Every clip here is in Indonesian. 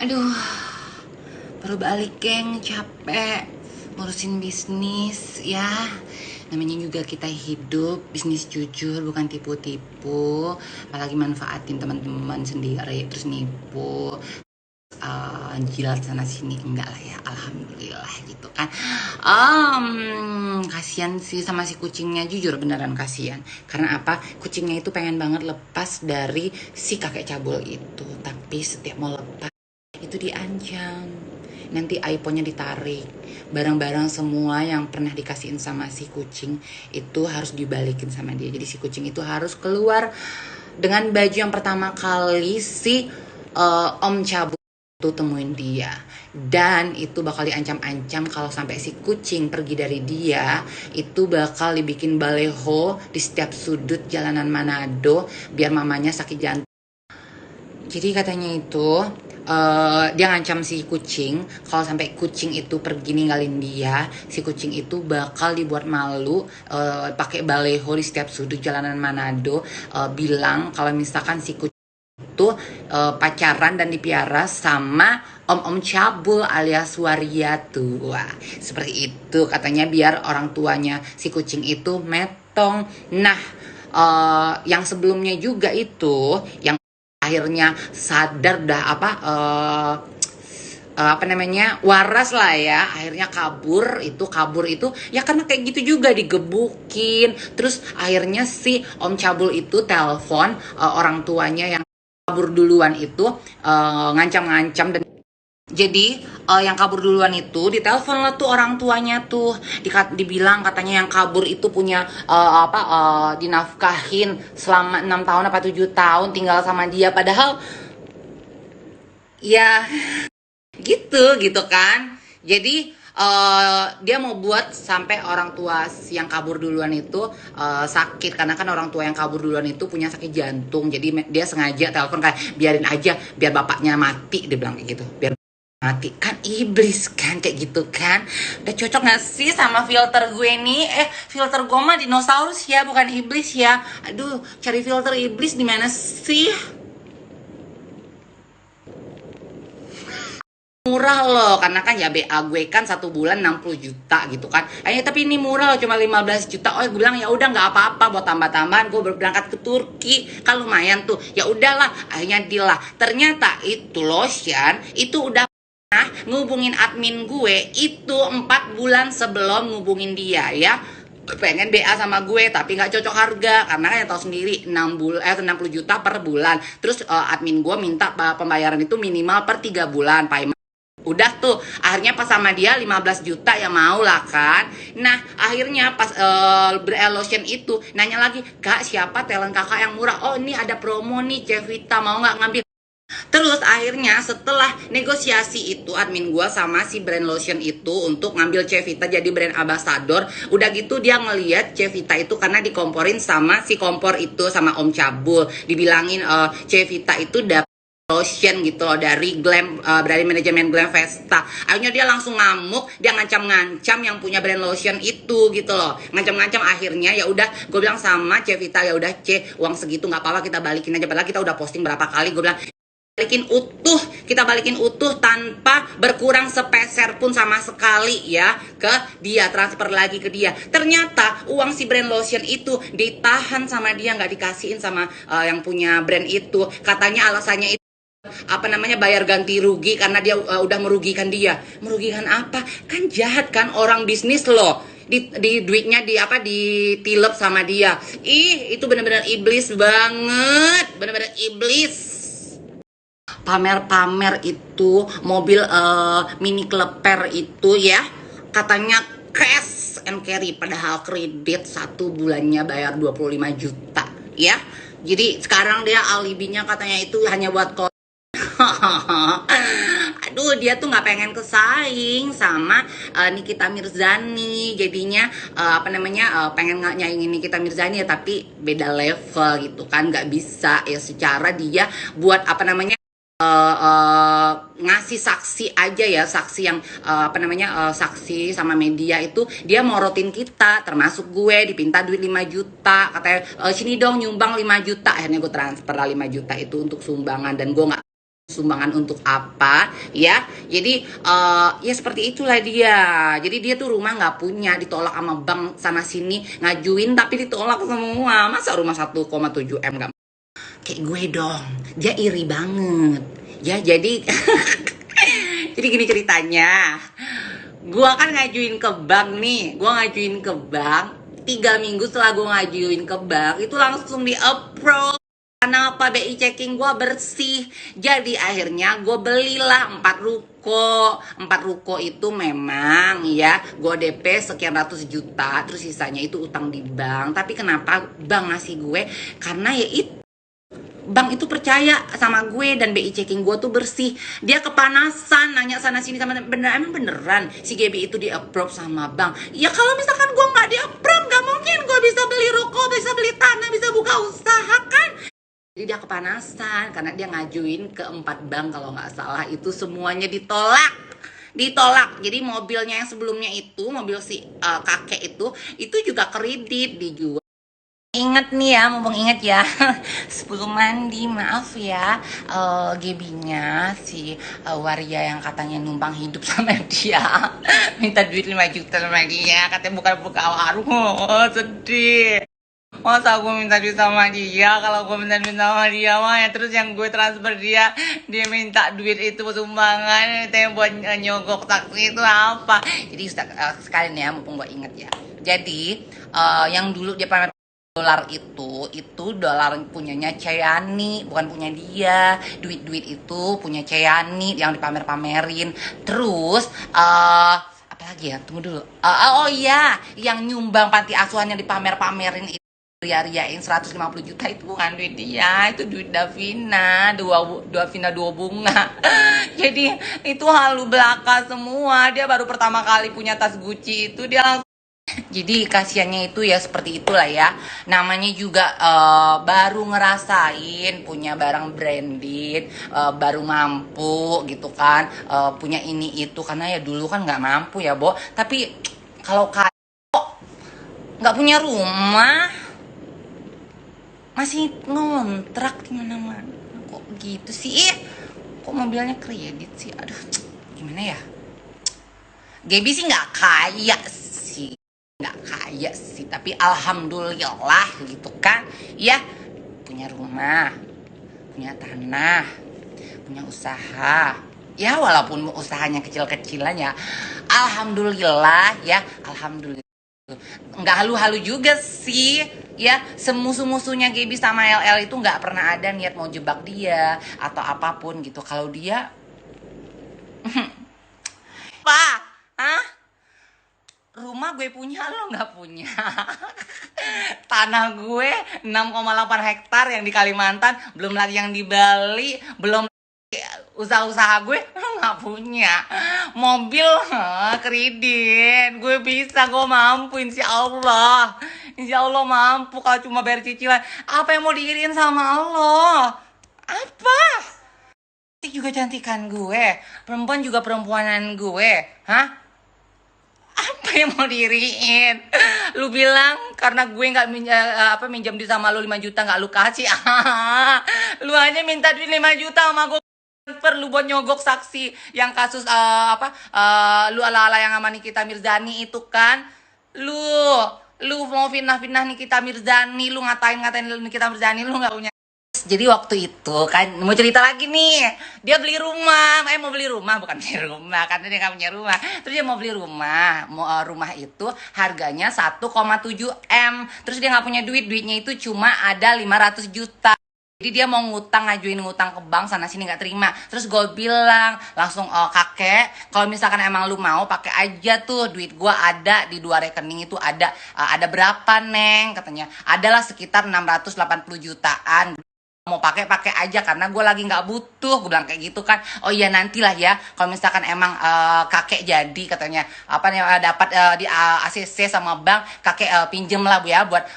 Aduh, baru balik geng, capek ngurusin bisnis ya. Namanya juga kita hidup bisnis jujur, bukan tipu-tipu, apalagi manfaatin teman-teman sendiri terus nipu, jilat sana sini, enggak lah ya, alhamdulillah gitu kan. Kasihan sih sama si kucingnya, jujur beneran kasihan. Karena apa? Kucingnya itu pengen banget lepas dari si kakek cabul itu, tapi setiap mau lepas itu diancam, nanti iPhone-nya ditarik, barang-barang semua yang pernah dikasihin sama si kucing itu harus dibalikin sama dia. Jadi si kucing itu harus keluar dengan baju yang pertama kali si Om Cabul itu temuin dia, dan itu bakal diancam-ancam kalau sampai si kucing pergi dari dia, itu bakal dibikin baleho di setiap sudut jalanan Manado biar mamanya sakit jantung. Jadi katanya itu dia ngancam si kucing kalau sampai kucing itu pergi ninggalin dia, si kucing itu bakal dibuat malu, pakai baleho di setiap sudut jalanan Manado, bilang kalau misalkan si kucing itu pacaran dan dipiara sama Om Cabul alias Waria tua. Seperti itu katanya, biar orang tuanya si kucing itu metong. Nah, yang sebelumnya juga itu yang akhirnya sadar dah apa namanya, waras lah ya, akhirnya kabur itu ya karena kayak gitu juga digebukin. Terus akhirnya si Om Cabul itu telepon orang tuanya yang kabur duluan itu, ngancam-ngancam. Dan jadi yang kabur duluan itu ditelepon lah tuh orang tuanya tuh, dibilang katanya yang kabur itu punya dinafkahin selama 6 tahun apa 7 tahun tinggal sama dia, padahal ya gitu kan. Jadi dia mau buat sampai orang tua yang kabur duluan itu sakit, karena kan orang tua yang kabur duluan itu punya sakit jantung. Jadi dia sengaja telepon kayak biarin aja biar bapaknya mati, dia bilang kayak gitu, biar mati. Kan iblis kan kayak gitu kan. Udah cocok gak sih sama filter gue nih? Filter gue mah dinosaurus ya, bukan iblis ya. Aduh, cari filter iblis di mana sih? Murah loh, karena kan ya BA gue kan 1 bulan 60 juta gitu kan. Tapi ini murah loh, cuma 15 juta. Oh, gue bilang ya udah nggak apa-apa, buat tambah-tambahan gue berangkat ke Turki kan lumayan tuh. Ya udahlah, akhirnya deal lah. Ternyata itu lotion itu udah ngubungin admin gue itu 4 bulan sebelum ngubungin dia ya. Pengen BA sama gue tapi nggak cocok harga, karena kan yang tahu sendiri 60 juta per bulan. Terus admin gue minta pembayaran itu minimal per 3 bulan payment. Udah tuh, akhirnya pas sama dia 15 juta ya mau lah kan. Nah, akhirnya pas lotion itu nanya lagi, "Kak, siapa talent kakak yang murah?" "Oh, ini ada promo nih, Cevita, mau nggak ngambil?" Terus akhirnya setelah negosiasi itu admin gua sama si brand lotion itu untuk ngambil Cevita jadi brand ambassador. Udah gitu dia ngeliat Cevita itu karena dikomporin sama si kompor itu sama Om Cabul, dibilangin Cevita itu dapat lotion gitu loh dari dari manajemen Glam Vesta. Akhirnya dia langsung ngamuk, dia ngancam-ngancam yang punya brand lotion itu gitu loh, ngancam-ngancam. Akhirnya ya udah gue bilang sama Cevita, ya udah uang segitu nggak apa-apa, kita balikin aja. Padahal kita udah posting berapa kali, gue bilang kita balikin utuh tanpa berkurang sepeser pun sama sekali ya ke dia, transfer lagi ke dia. Ternyata uang si brand lotion itu ditahan sama dia, nggak dikasihin sama yang punya brand itu. Katanya alasannya itu bayar ganti rugi karena dia udah merugikan dia. Merugikan apa? Kan jahat kan, orang bisnis loh. Di duitnya ditilep sama dia. Itu bener-bener iblis banget, bener-bener iblis. Pamer-pamer itu mobil mini kleper itu ya, katanya cash and carry, padahal kredit 1 bulannya bayar 25 juta ya. Jadi sekarang dia alibinya katanya itu hanya buat aduh, dia tuh nggak pengen kesaing sama Nikita Mirzani. Jadinya pengen nyaingin Nikita Mirzani ya, tapi beda level gitu kan, nggak bisa ya. Secara dia buat ngasih saksi aja ya, saksi yang saksi sama media itu dia morotin kita, termasuk gue dipinta duit 5 juta, katanya sini dong nyumbang 5 juta. Akhirnya gue transfer lah 5 juta itu untuk sumbangan, dan gue nggak sumbangan untuk apa ya. Jadi ya seperti itulah dia. Jadi dia tuh rumah nggak punya, ditolak sama bank sana sini, ngajuin tapi ditolak semua. Masa rumah 1,7 M nggak kayak gue dong. Dia iri banget ya. Jadi jadi gini ceritanya, gua kan ngajuin ke bank nih. Gua ngajuin ke bank 3 minggu setelah gua ngajuin ke bank itu langsung di approve. Kenapa BI checking gue bersih. Jadi akhirnya gue belilah 4 ruko. 4 ruko itu memang ya gue DP sekian ratus juta. Terus sisanya itu utang di bank. Tapi kenapa bank ngasih gue? Karena ya itu, bank itu percaya sama gue dan BI checking gue tuh bersih. Dia kepanasan nanya sana sini sama emang beneran si Gaby itu di approve sama bank. Ya kalau misalkan gue nggak di approve nggak mungkin gue bisa beli ruko, bisa beli tanah, bisa buka usaha kan. Jadi dia kepanasan karena dia ngajuin ke 4 bank kalau nggak salah, itu semuanya ditolak. Jadi mobilnya yang sebelumnya itu mobil si kakek itu juga kredit dijual. Ingat nih ya, mumpung ingat ya, sebelum mandi maaf ya, Gebinya si Waria yang katanya numpang hidup sama dia minta duit 5 juta sama dia, katanya buka warung. Sedih. Masa gue minta duit sama dia, kalau gue minta duit sama dia mah ya terus yang gue transfer dia minta duit itu sumbangan itu yang buat nyogok taksi itu apa. Jadi sekalian ya, mumpung gue inget ya. Jadi yang dulu dia pamer dolar itu dolar punyanya Ceyani, bukan punya dia. Duit itu punya Ceyani yang dipamer-pamerin. Terus apa lagi ya, tunggu dulu. Oh iya, yang nyumbang panti asuhan yang dipamer-pamerin itu ria-riain 150 juta itu bukan duit dia, itu duit Davina, Davina 2 bunga. Jadi itu halu belaka semua. Dia baru pertama kali punya tas Gucci itu dia langsung. Jadi kasihannya itu ya seperti itulah ya. Namanya juga baru ngerasain punya barang branded, baru mampu gitu kan, punya ini itu karena ya dulu kan nggak mampu ya, Bo. Tapi kalau nggak punya rumah, masih ngontrak di mana-mana. Kok gitu sih? Kok mobilnya kredit sih? Aduh, gimana ya? Gaby sih nggak kaya sih, tapi alhamdulillah gitu kan ya, punya rumah, punya tanah, punya usaha ya, walaupun usahanya kecil-kecilan ya alhamdulillah ya, alhamdulillah. Nggak halu-halu juga sih ya, semusuh-musuhnya Gaby sama LL itu nggak pernah ada niat mau jebak dia atau apapun gitu. Kalau dia apa? Hah? Rumah gue punya, lo nggak punya. Tanah gue 6,8 hektar yang di Kalimantan, belum lagi yang di Bali, belum usaha-usaha gue lo nggak punya. Mobil kredit, gue bisa, gue mampu, insya Allah mampu. Kalau cuma bayar cicilan, apa yang mau diiriin sama Allah? Apa? Cantik juga cantikan gue, perempuan juga perempuanan gue, hah? Apa yang mau diriin? Lu bilang karena gue nggak minjam di sama lu 5 juta nggak lu kasih. Lu hanya minta duit 5 juta sama gue transfer lu buat nyogok saksi yang kasus lu ala-ala yang sama Nikita Mirzani itu kan. Lu mau finah-finah Nikita Mirzani, lu ngatain Nikita Mirzani, lu nggak punya. Jadi waktu itu kan mau cerita lagi nih, dia beli rumah, mau beli rumah, bukan beli rumah karena dia nggak punya rumah. Terus dia mau beli rumah, rumah itu harganya 1,7 M. Terus dia nggak punya duitnya itu cuma ada 500 juta. Jadi dia mau ngajuin ngutang ke bank sana sini nggak terima. Terus gue bilang langsung, kakek, kalau misalkan emang lu mau pakai aja tuh, duit gue ada di 2 rekening itu ada berapa Neng, katanya adalah sekitar 680 jutaan. Mau pakai aja karena gue lagi nggak butuh, gue bilang kayak gitu kan. Oh iya nantilah ya kalau misalkan emang kakek jadi katanya dapat di ACC sama bank, kakek pinjem lah Bu ya buat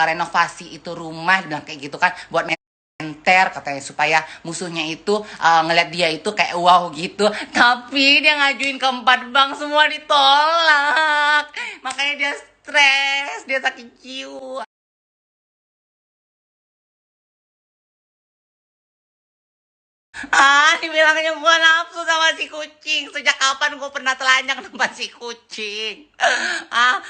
renovasi itu rumah, bilang kayak gitu kan, buat menter katanya supaya musuhnya itu ngeliat dia itu kayak wow gitu. Tapi dia ngajuin ke 4 bank semua ditolak, makanya dia stres, dia sakit jiwa. Dibilangnya gua nafsu sama si kucing. Sejak kapan gua pernah telanjang depan si kucing?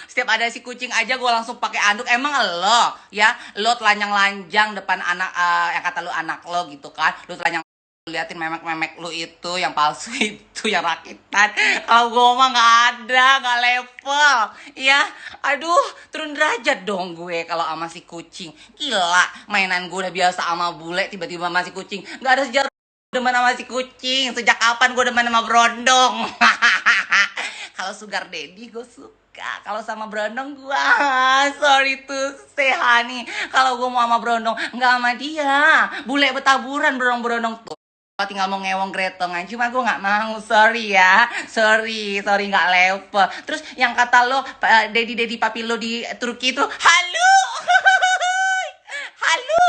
Setiap ada si kucing aja gua langsung pakai anduk. Emang lo, ya, lo telanjang-lanjang depan anak, yang kata lo anak lo gitu kan? Lo telanjang liatin memek-memek lu itu yang palsu itu yang rakitan. Kalau gue mah nggak ada, nggak level ya. Aduh, turun derajat dong gue kalau sama si kucing. Gila, mainan gue udah biasa sama bule, tiba-tiba sama si kucing. Nggak ada sejarah demen sama si kucing. Sejak kapan gue demen sama berondong? Kalau sugar daddy gue suka, kalau sama berondong gue sorry to say honey, kalau gue mau sama berondong nggak sama dia. Bule betaburan berondong-berondong tuh tinggal mau ngewong gretongan, cuma gue nggak mau, sorry ya, sorry nggak level. Terus yang kata lo daddy papi lo di Turki itu halo. Halo,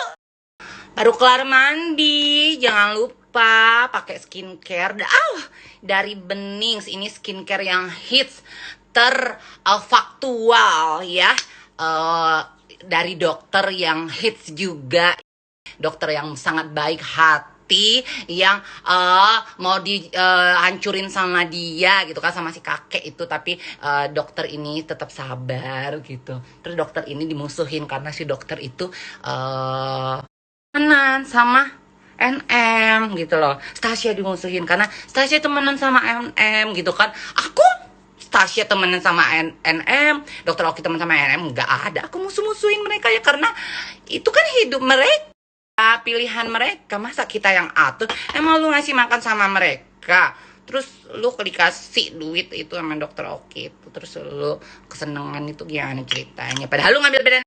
baru kelar mandi, jangan lupa pakai skincare. Dari Benings, ini skincare yang hits terfaktual ya. Dari dokter yang hits juga, dokter yang sangat baik hati, yang mau dihancurin sama dia gitu kan, sama si kakek itu, tapi dokter ini tetap sabar gitu. Terus dokter ini dimusuhin karena si dokter itu temenan sama NM gitu loh. Stasia dimusuhin karena Stasia temenan sama NM gitu kan. Aku Stasia temenan sama NM, dokter Oki temen sama NM, nggak ada aku musuh-musuhin mereka ya, karena itu kan hidup mereka, pilihan mereka. Masa kita yang atur? Emang lu ngasih makan sama mereka, terus lu dikasih duit itu sama dokter Oki itu, terus lu kesenangan itu gimana ceritanya? Padahal lu ngambil beda.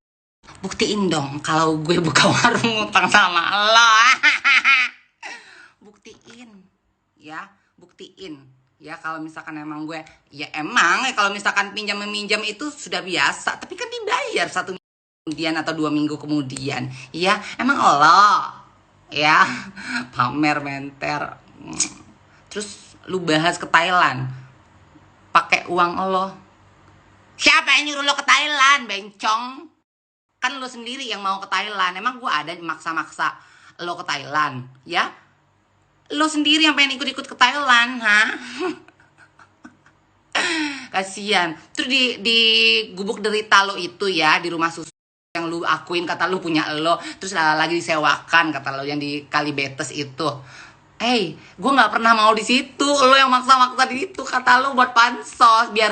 Buktiin dong kalau gue buka warung utang sama lo. Buktiin ya, buktiin ya. Kalau misalkan emang gue, ya emang kalau misalkan pinjam meminjam itu sudah biasa, tapi kan dibayar 1 kemudian atau 2 minggu kemudian ya. Emang Allah ya pamer menter. Terus lu bahas ke Thailand pakai uang lo. Siapa yang nyuruh lo ke Thailand, bencong? Kan lo sendiri yang mau ke Thailand. Emang gue ada maksa-maksa lo ke Thailand ya? Lo sendiri yang pengen ikut-ikut ke Thailand, ha? Kasian. Terus di gubuk derita lo itu ya, di rumah susu yang lu akuin kata lu punya lo, terus lagi disewakan kata lo yang di Kalibetes itu. Gue nggak pernah mau di situ. Lo yang maksa-maksa di situ kata lo buat pansos biar